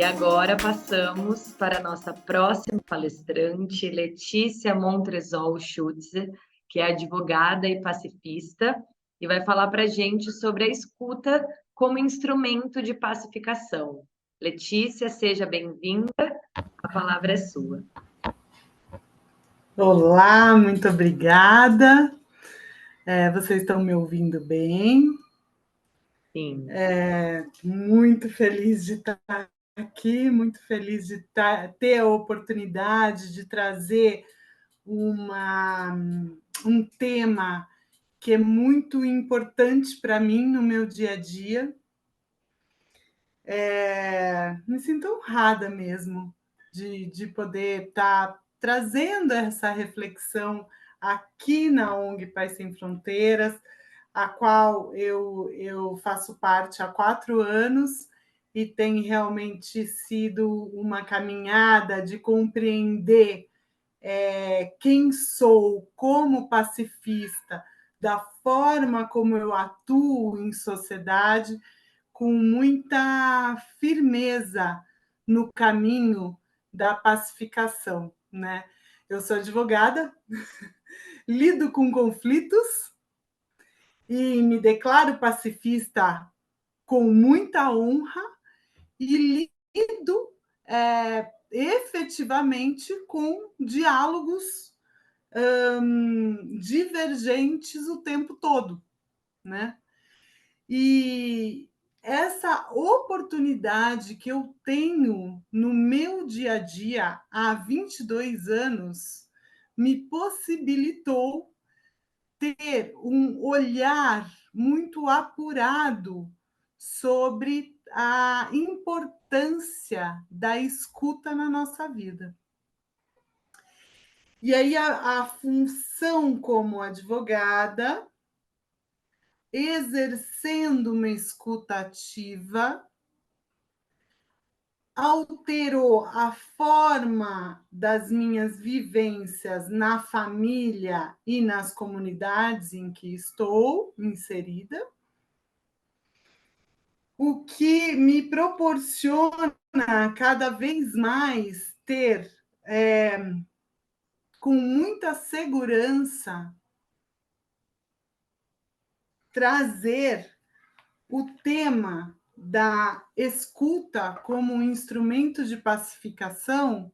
E agora passamos para a nossa próxima palestrante, Letícia Montresol Schutze, que é advogada e pacifista, e vai falar para a gente sobre a escuta como instrumento de pacificação. Letícia, seja bem-vinda, a palavra é sua. Olá, muito obrigada. Vocês estão me ouvindo bem? Sim. Muito feliz de estar aqui, muito feliz de ter a oportunidade de trazer um tema que é muito importante para mim no meu dia a dia. Me sinto honrada mesmo de poder estar trazendo essa reflexão aqui na ONG Paz Sem Fronteiras, a qual eu faço parte há 4 anos, e tem realmente sido uma caminhada de compreender quem sou como pacifista, da forma como eu atuo em sociedade, com muita firmeza no caminho da pacificação, né? Eu sou advogada, lido com conflitos e me declaro pacifista com muita honra e lido efetivamente com diálogos divergentes o tempo todo, né? E essa oportunidade que eu tenho no meu dia a dia há 22 anos me possibilitou ter um olhar muito apurado sobre a importância da escuta na nossa vida. E aí a função como advogada, exercendo uma escuta ativa, alterou a forma das minhas vivências na família e nas comunidades em que estou inserida, o que me proporciona cada vez mais ter, com muita segurança, trazer o tema da escuta como um instrumento de pacificação,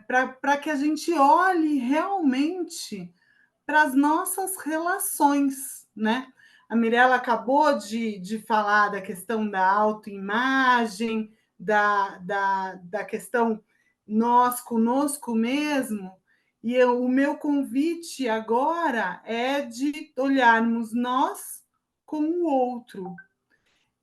para que a gente olhe realmente para as nossas relações, né? A Mirella acabou de falar da questão da autoimagem, da questão nós conosco mesmo, e o meu convite agora é de olharmos nós com o outro,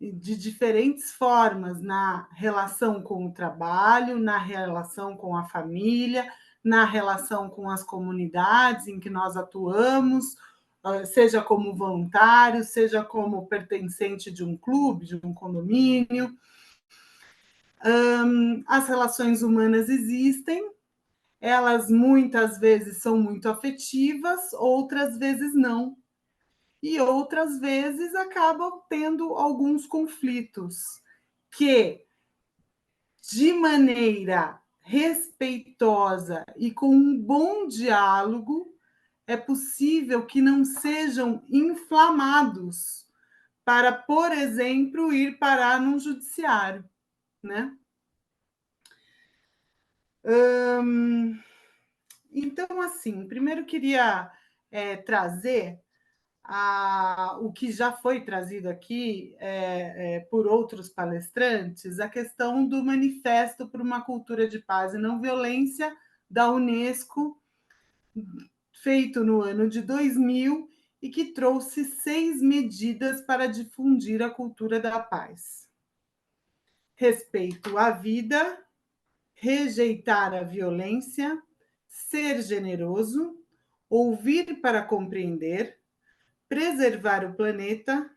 de diferentes formas, na relação com o trabalho, na relação com a família, na relação com as comunidades em que nós atuamos, seja como voluntário, seja como pertencente de um clube, de um condomínio. As relações humanas existem, elas muitas vezes são muito afetivas, outras vezes não. E outras vezes acabam tendo alguns conflitos que, de maneira respeitosa e com um bom diálogo, é possível que não sejam inflamados para, por exemplo, ir parar num judiciário, né? Então, assim, primeiro queria trazer o que já foi trazido aqui por outros palestrantes, a questão do Manifesto por uma Cultura de Paz e Não Violência da Unesco, feito no ano de 2000, e que trouxe 6 medidas para difundir a cultura da paz. Respeito à vida, rejeitar a violência, ser generoso, ouvir para compreender, preservar o planeta,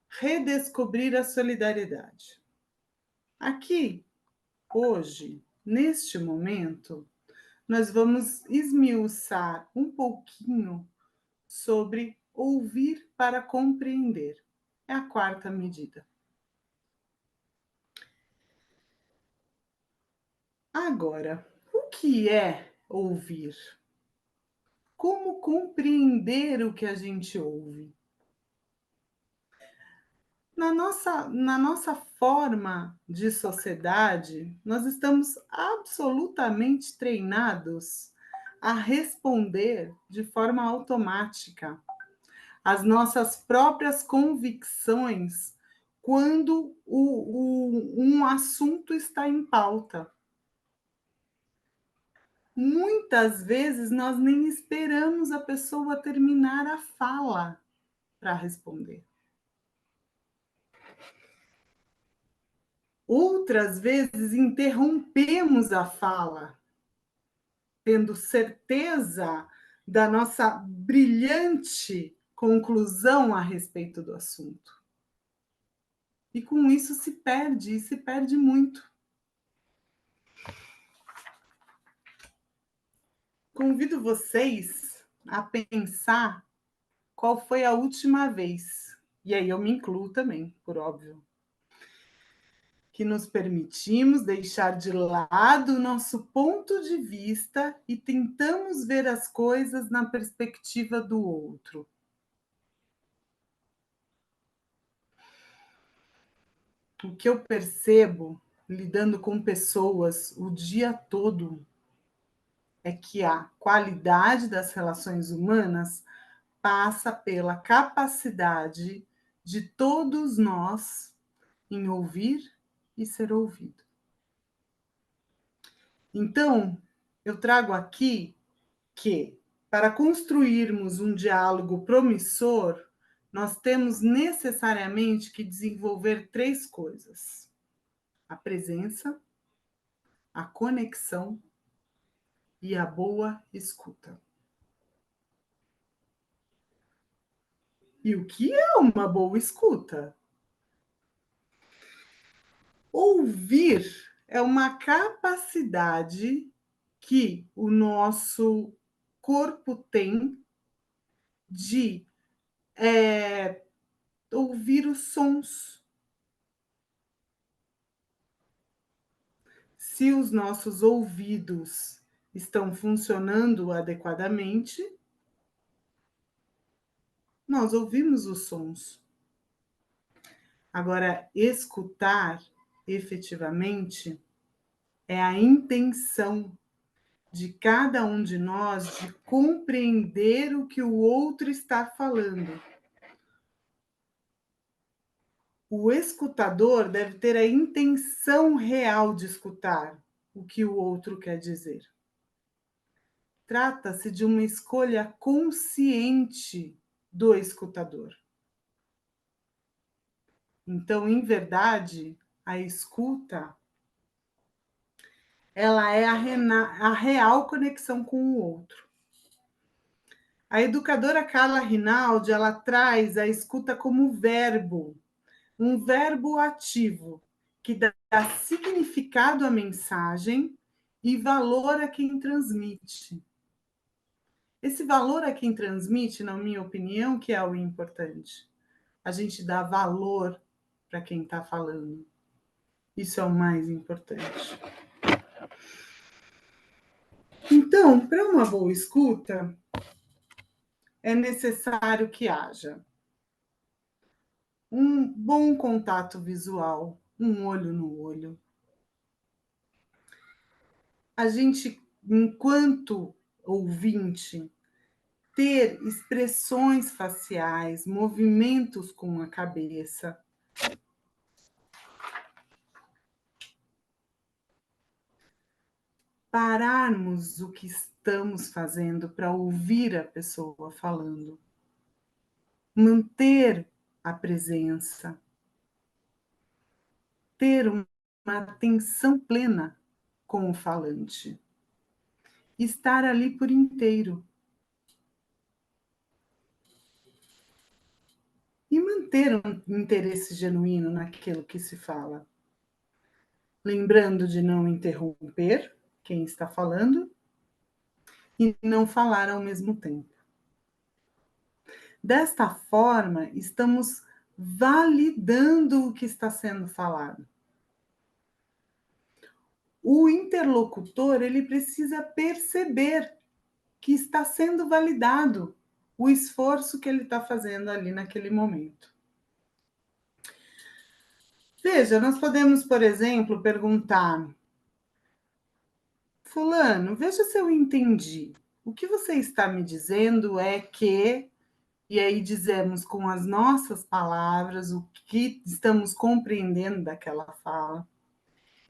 redescobrir a solidariedade. Aqui, hoje, neste momento, nós vamos esmiuçar um pouquinho sobre ouvir para compreender. É a 4ª medida. Agora, o que é ouvir? Como compreender o que a gente ouve? Na nossa forma de sociedade, nós estamos absolutamente treinados a responder de forma automática às nossas próprias convicções quando um assunto está em pauta. Muitas vezes nós nem esperamos a pessoa terminar a fala para responder. Outras vezes interrompemos a fala, tendo certeza da nossa brilhante conclusão a respeito do assunto. E com isso se perde, e se perde muito. Convido vocês a pensar qual foi a última vez, e aí eu me incluo também, por óbvio, que nos permitimos deixar de lado o nosso ponto de vista e tentamos ver as coisas na perspectiva do outro. O que eu percebo lidando com pessoas o dia todo é que a qualidade das relações humanas passa pela capacidade de todos nós em ouvir e ser ouvido. Então, eu trago aqui que, para construirmos um diálogo promissor, nós temos necessariamente que desenvolver 3 coisas: a presença, a conexão e a boa escuta. E o que é uma boa escuta? Ouvir é uma capacidade que o nosso corpo tem de ouvir os sons. Se os nossos ouvidos estão funcionando adequadamente, nós ouvimos os sons. Agora, escutar efetivamente é a intenção de cada um de nós de compreender o que o outro está falando. O escutador deve ter a intenção real de escutar o que o outro quer dizer. Trata-se de uma escolha consciente do escutador. Então, em verdade, a escuta ela é a real conexão com o outro. A educadora Carla Rinaldi, ela traz a escuta como verbo, um verbo ativo, que dá significado à mensagem e valor a quem transmite. Esse valor a quem transmite, na minha opinião, que é o importante. A gente dá valor para quem está falando. Isso é o mais importante. Então, para uma boa escuta, é necessário que haja um bom contato visual, um olho no olho. A gente, enquanto ouvinte, ter expressões faciais, movimentos com a cabeça. Pararmos o que estamos fazendo para ouvir a pessoa falando. Manter a presença. Ter uma atenção plena com o falante. Estar ali por inteiro. E manter um interesse genuíno naquilo que se fala. Lembrando de não interromper quem está falando e não falar ao mesmo tempo. Desta forma, estamos validando o que está sendo falado. o interlocutor ele precisa perceber que está sendo validado o esforço que ele está fazendo ali naquele momento. Veja, nós podemos, por exemplo, perguntar: Fulano, veja se eu entendi. O que você está me dizendo é que, e aí dizemos com as nossas palavras o que estamos compreendendo daquela fala.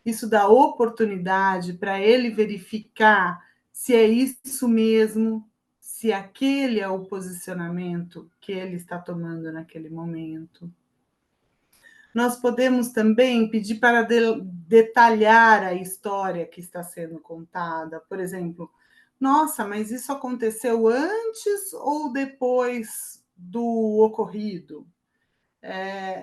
Isso dá oportunidade para ele verificar se é isso mesmo, se aquele é o posicionamento que ele está tomando naquele momento. Nós podemos também pedir para detalhar a história que está sendo contada. Por exemplo, nossa, mas isso aconteceu antes ou depois do ocorrido?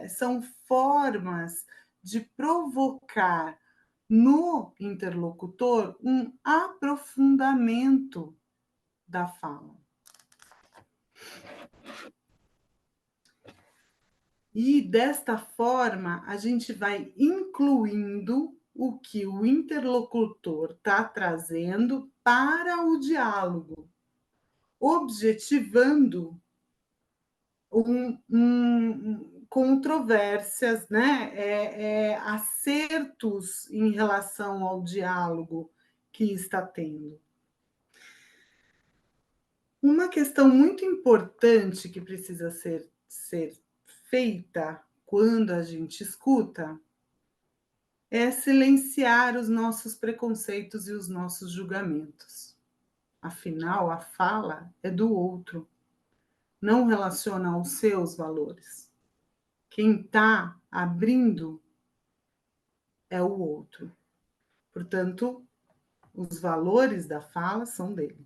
São formas de provocar no interlocutor um aprofundamento da fala. E desta forma, a gente vai incluindo o que o interlocutor está trazendo para o diálogo, objetivando controvérsias, né? Acertos em relação ao diálogo que está tendo. Uma questão muito importante que precisa ser feita quando a gente escuta é silenciar os nossos preconceitos e os nossos julgamentos. Afinal, a fala é do outro, não relaciona aos seus valores. Quem está abrindo é o outro. Portanto, os valores da fala são dele.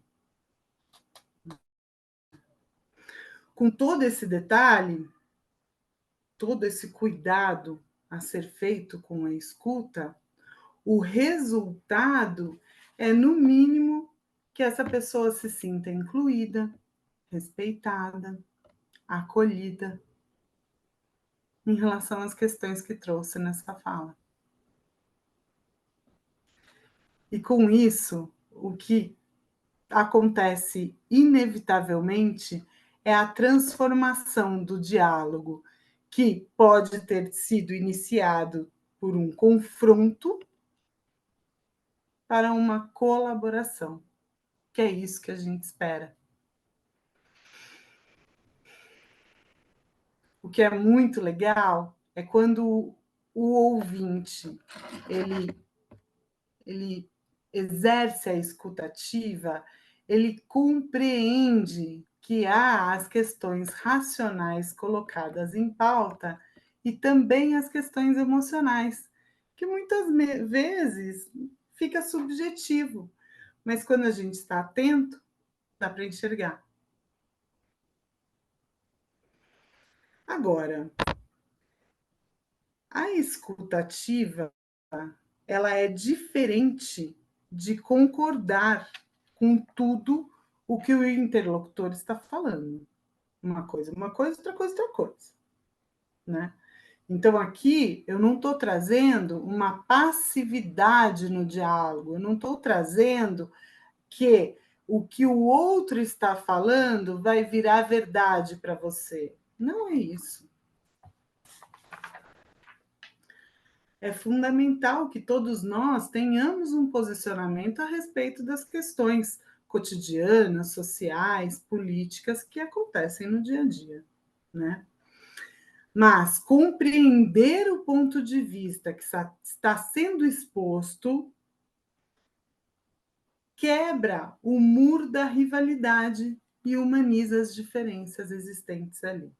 Com todo esse detalhe, todo esse cuidado a ser feito com a escuta, o resultado é, no mínimo, que essa pessoa se sinta incluída, respeitada, acolhida em relação às questões que trouxe nessa fala. E com isso, o que acontece inevitavelmente é a transformação do diálogo, que pode ter sido iniciado por um confronto para uma colaboração, que é isso que a gente espera. O que é muito legal é quando o ouvinte ele exerce a escutativa, ele compreende que há as questões racionais colocadas em pauta e também as questões emocionais, que muitas vezes fica subjetivo, mas quando a gente está atento, dá para enxergar. Agora, a escutativa, ela é diferente de concordar com tudo o que o interlocutor está falando. Uma coisa, outra coisa, outra coisa. Né? Então, aqui, eu não estou trazendo uma passividade no diálogo, eu não estou trazendo que o que o outro está falando vai virar verdade para você. Não é isso. É fundamental que todos nós tenhamos um posicionamento a respeito das questões cotidianas, sociais, políticas que acontecem no dia a dia, né? Mas compreender o ponto de vista que está sendo exposto quebra o muro da rivalidade e humaniza as diferenças existentes ali.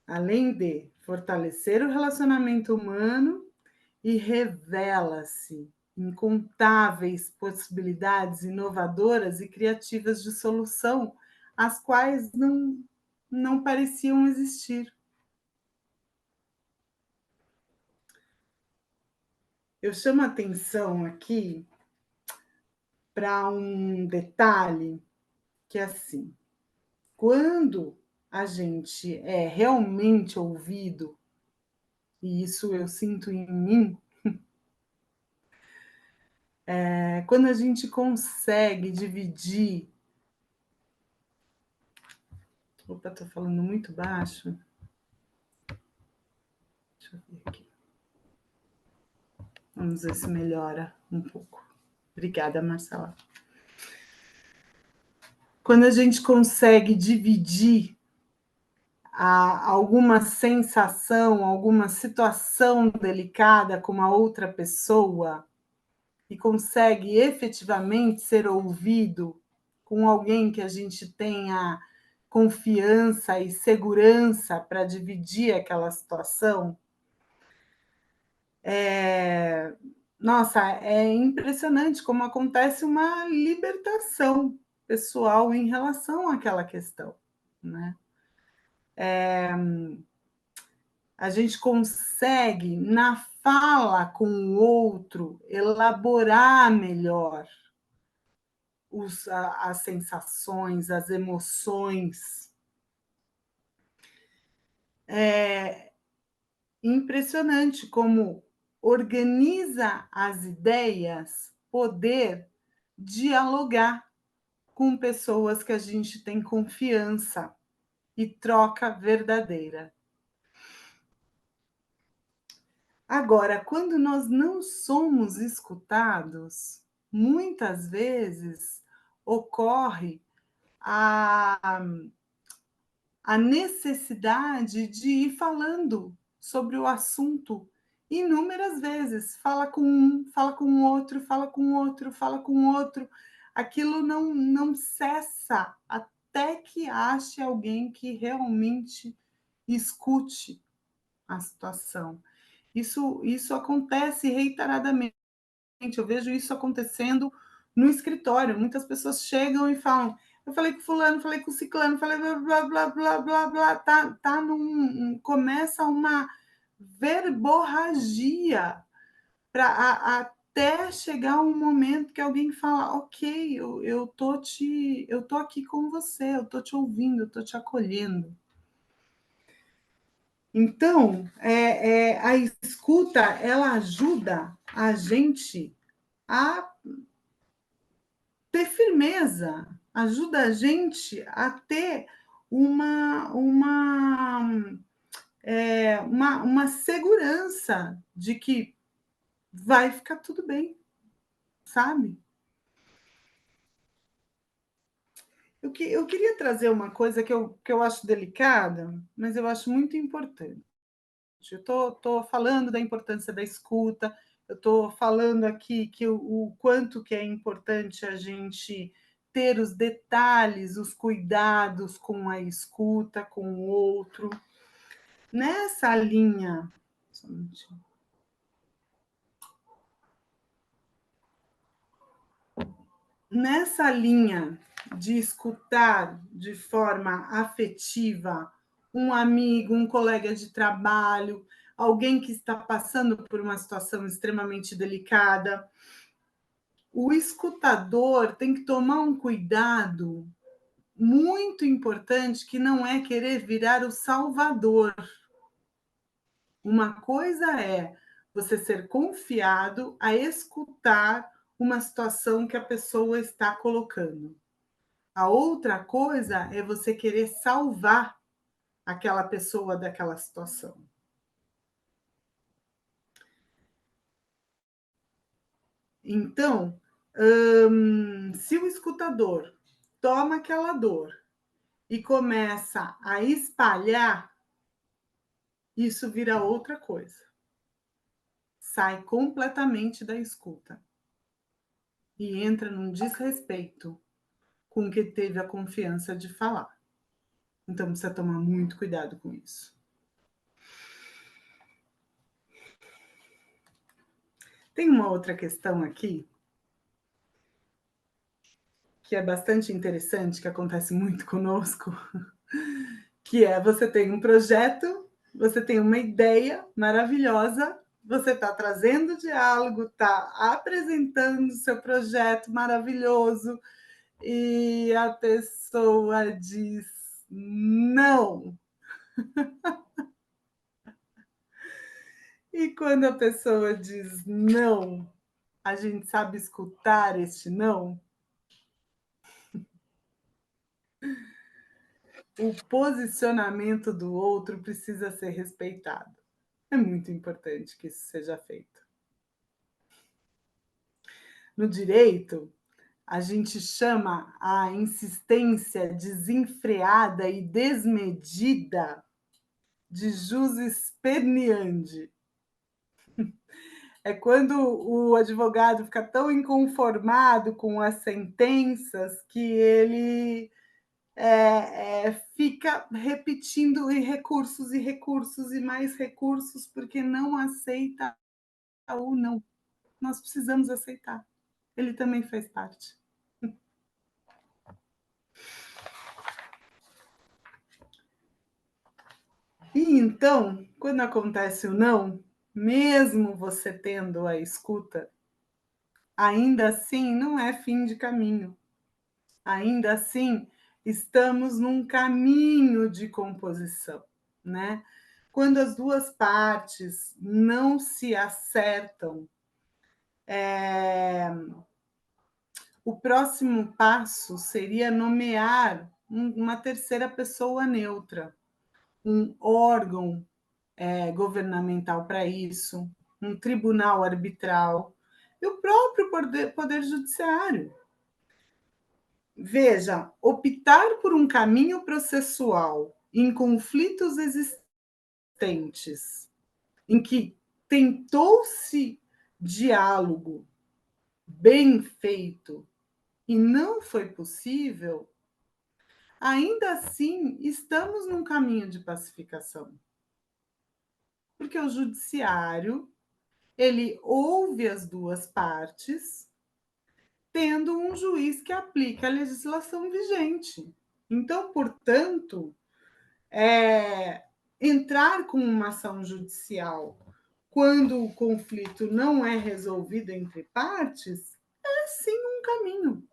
Além de fortalecer o relacionamento humano, e revela-se incontáveis possibilidades inovadoras e criativas de solução, as quais não pareciam existir. Eu chamo a atenção aqui para um detalhe que é assim, quando a gente é realmente ouvido, e isso eu sinto em mim, Quando a gente consegue dividir. Opa, estou falando muito baixo. Deixa eu ver aqui. Vamos ver se melhora um pouco. Obrigada, Marcela. Quando a gente consegue dividir alguma sensação, alguma situação delicada com uma outra pessoa e consegue efetivamente ser ouvido com alguém que a gente tenha confiança e segurança para dividir aquela situação, nossa, é impressionante como acontece uma libertação pessoal em relação àquela questão, né? A gente consegue, na fala com o outro, elaborar melhor as sensações, as emoções. É impressionante como organiza as ideias, poder dialogar com pessoas que a gente tem confiança e troca verdadeira. Agora, quando nós não somos escutados, muitas vezes ocorre a, a necessidade de ir falando sobre o assunto inúmeras vezes. Fala com um, fala com o outro, fala com o outro, fala com o outro. Aquilo não cessa até que ache alguém que realmente escute a situação. Isso acontece reiteradamente. Eu vejo isso acontecendo no escritório. Muitas pessoas chegam e falam: eu falei com fulano, falei com ciclano, falei blá, blá, blá, blá, blá, blá. Começa uma verborragia até chegar um momento que alguém fala: ok, eu tô aqui com você, eu tô te ouvindo, eu tô te acolhendo. Então, a escuta, ela ajuda a gente a ter firmeza, ajuda a gente a ter uma segurança de que vai ficar tudo bem, sabe? Eu queria trazer uma coisa que eu acho delicada, mas eu acho muito importante. Eu estou falando da importância da escuta, eu estou falando aqui que o quanto que é importante a gente ter os detalhes, os cuidados com a escuta, com o outro. Nessa linha, nessa linha de escutar de forma afetiva um amigo, um colega de trabalho, alguém que está passando por uma situação extremamente delicada, o escutador tem que tomar um cuidado muito importante, que não é querer virar o salvador. Uma coisa é você ser confiado a escutar uma situação que a pessoa está colocando. A outra coisa é você querer salvar aquela pessoa daquela situação. Então, se o escutador toma aquela dor e começa a espalhar, isso vira outra coisa. Sai completamente da escuta e entra num desrespeito com quem teve a confiança de falar. Então, precisa tomar muito cuidado com isso. Tem uma outra questão aqui que é bastante interessante, que acontece muito conosco, que é: você tem um projeto, você tem uma ideia maravilhosa, você está trazendo diálogo, está apresentando o seu projeto maravilhoso, e a pessoa diz não. E quando a pessoa diz não, a gente sabe escutar este não? O posicionamento do outro precisa ser respeitado. É muito importante que isso seja feito. No direito, a gente chama a insistência desenfreada e desmedida de jus esperneandi. É quando o advogado fica tão inconformado com as sentenças que ele fica repetindo e recursos e mais recursos, porque não aceita o não. Nós precisamos aceitar. Ele também faz parte. E então, quando acontece o não, mesmo você tendo a escuta, ainda assim não é fim de caminho. Ainda assim, estamos num caminho de composição, né? Quando as duas partes não se acertam, o próximo passo seria nomear uma terceira pessoa neutra, um órgão governamental para isso, um tribunal arbitral e o próprio poder judiciário. Veja, optar por um caminho processual em conflitos existentes, em que tentou-se diálogo bem feito e não foi possível, ainda assim estamos num caminho de pacificação. Porque o judiciário, ele ouve as duas partes, tendo um juiz que aplica a legislação vigente. Então, portanto, entrar com uma ação judicial quando o conflito não é resolvido entre partes é sim um caminho.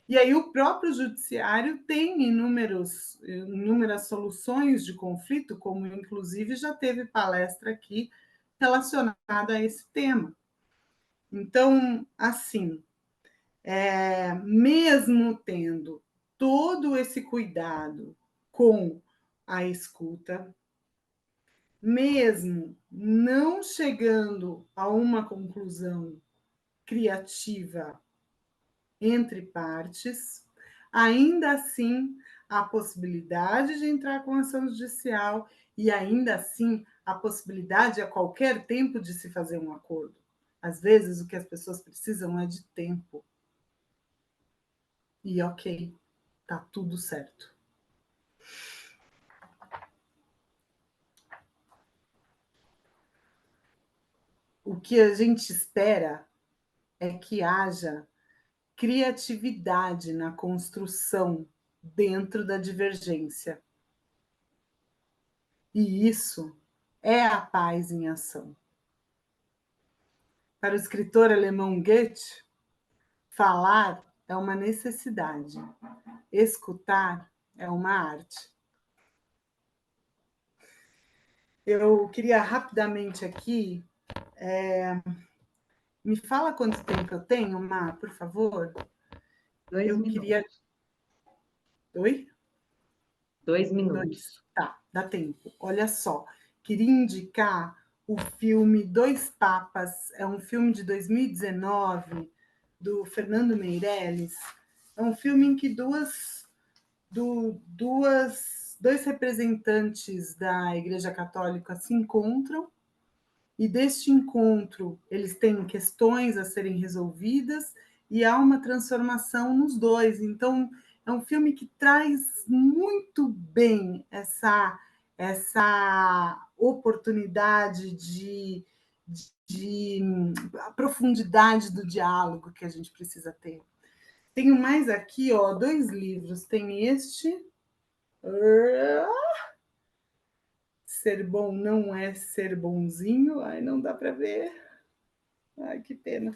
E aí o próprio judiciário tem inúmeras soluções de conflito, como inclusive já teve palestra aqui relacionada a esse tema. Então, assim, mesmo tendo todo esse cuidado com a escuta, mesmo não chegando a uma conclusão criativa entre partes, ainda assim a possibilidade de entrar com ação judicial e ainda assim a possibilidade a qualquer tempo de se fazer um acordo. Às vezes o que as pessoas precisam é de tempo. E ok, tá tudo certo. O que a gente espera é que haja criatividade na construção dentro da divergência. E isso é a paz em ação. Para o escritor alemão Goethe, falar é uma necessidade, escutar é uma arte. Eu queria rapidamente aqui. Me fala quanto tempo eu tenho, Má, por favor. 2 minutos. Oi? 2 minutos. 2. Tá, dá tempo. Olha só, queria indicar o filme Dois Papas, é um filme de 2019, do Fernando Meirelles. É um filme em que dois representantes da Igreja Católica se encontram, e deste encontro eles têm questões a serem resolvidas e há uma transformação nos dois. Então, é um filme que traz muito bem essa oportunidade de a profundidade do diálogo que a gente precisa ter. Tenho mais aqui, ó, 2 livros. Tem este. Ser bom não é ser bonzinho. Ai, não dá para ver. Ai, que pena.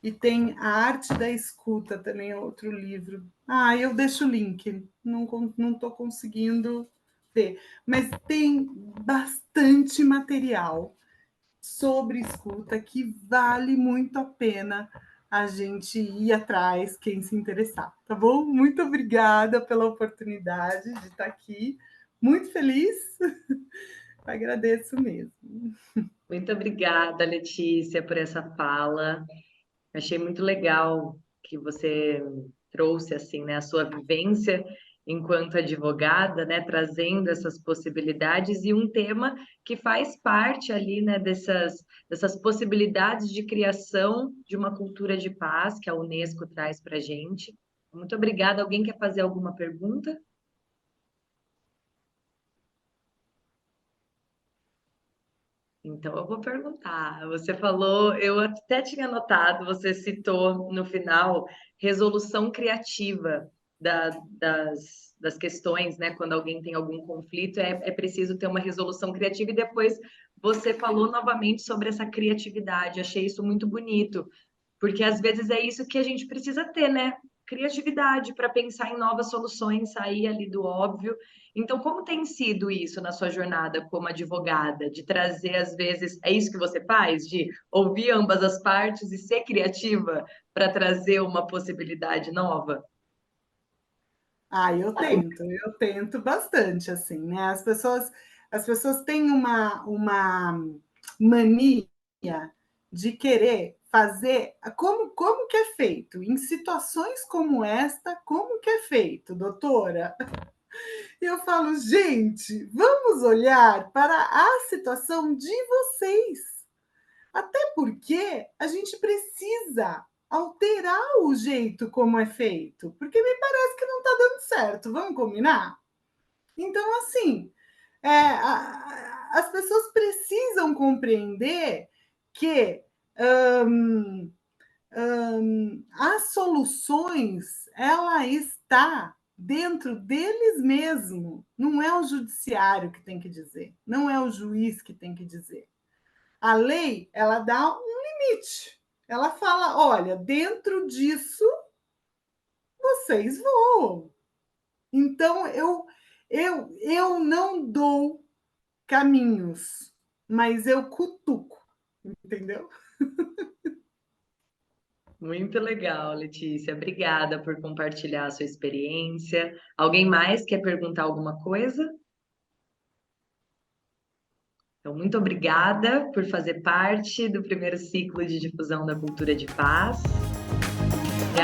E tem A Arte da Escuta, também é outro livro. Ah, eu deixo o link. Não estou conseguindo ver. Mas tem bastante material sobre escuta que vale muito a pena a gente ir atrás, quem se interessar, tá bom? Muito obrigada pela oportunidade de estar aqui, muito feliz, agradeço mesmo. Muito obrigada, Letícia, por essa fala. Achei muito legal que você trouxe assim, né, a sua vivência enquanto advogada, né, trazendo essas possibilidades e um tema que faz parte ali, né, dessas possibilidades de criação de uma cultura de paz que a Unesco traz para a gente. Muito obrigada. Alguém quer fazer alguma pergunta? Então, eu vou perguntar. Você falou, eu até tinha notado, você citou no final resolução criativa das questões, né? Quando alguém tem algum conflito, é preciso ter uma resolução criativa, e depois você falou novamente sobre essa criatividade. Achei isso muito bonito, porque às vezes é isso que a gente precisa ter, né? Criatividade para pensar em novas soluções, sair ali do óbvio. Então, como tem sido isso na sua jornada como advogada? De trazer, às vezes, é isso que você faz? De ouvir ambas as partes e ser criativa para trazer uma possibilidade nova? Ah, eu tento bastante, assim, né? As pessoas têm uma mania de querer fazer como que é feito? Em situações como esta, como que é feito, doutora? E eu falo, gente, vamos olhar para a situação de vocês. Até porque a gente precisa alterar o jeito como é feito, porque me parece que não está dando certo, vamos combinar? Então, assim, as pessoas precisam compreender que hum, as soluções, ela está dentro deles mesmo, não é o judiciário que tem que dizer, não é o juiz que tem que dizer. A lei, ela dá um limite. Ela fala: olha, dentro disso vocês voam. Então eu não dou caminhos, mas eu cutuco, entendeu? Muito legal, Letícia. Obrigada por compartilhar a sua experiência. Alguém mais quer perguntar alguma coisa? Então, muito obrigada por fazer parte do primeiro ciclo de difusão da cultura de paz. E